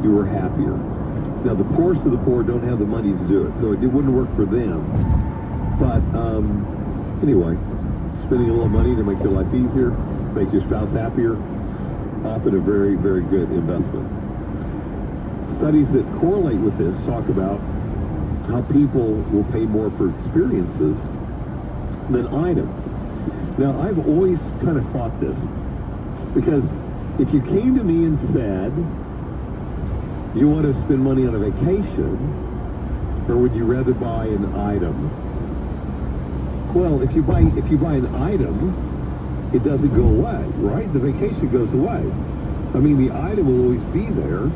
you were happier. Now, the poorest of the poor don't have the money to do it, so it wouldn't work for them. But anyway, spending a little money to make your life easier, make your spouse happier, often a very, very good investment. Studies that correlate with this talk about how people will pay more for experiences than items. Now, I've always kind of thought this, because if you came to me and said, you want to spend money on a vacation, or would you rather buy an item? Well, if you buy an item, it doesn't go away, right? The vacation goes away. I mean, the item will always be there.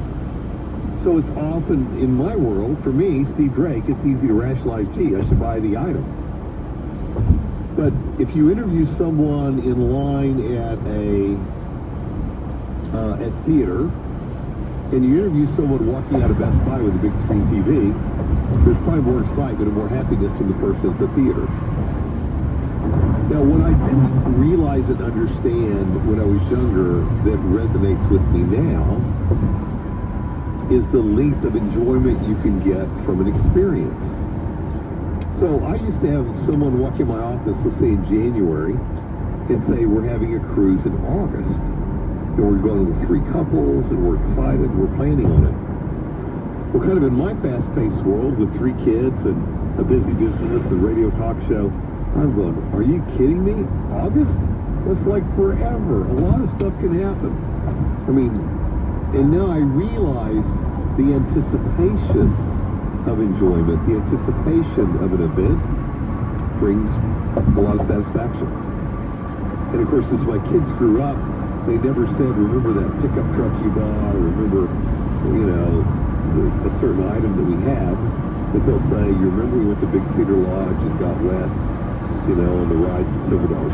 So it's often, in my world, for me, Steve Drake, it's easy to rationalize, gee, I should buy the item. But if you interview someone in line at theater, and you interview someone walking out of Best Buy with a big screen TV, there's probably more excitement and more happiness in the person at the theater. Now, what I didn't realize and understand when I was younger that resonates with me now is the length of enjoyment you can get from an experience. So I used to have someone walk in my office, let's say in January, and say, we're having a cruise in August. And we're going with 3 couples, and we're excited, we're planning on it. Well, kind of in my fast-paced world with 3 kids and a busy business, a radio talk show, I'm going, are you kidding me? August? That's like forever. A lot of stuff can happen. I mean, and now I realize the anticipation of enjoyment, the anticipation of an event brings a lot of satisfaction. And of course, as my kids grew up, they never said, remember that pickup truck you bought, or remember, you know, a certain item that we had. But they'll say, you remember we went to Big Cedar Lodge and got wet, you know, on the ride for $7.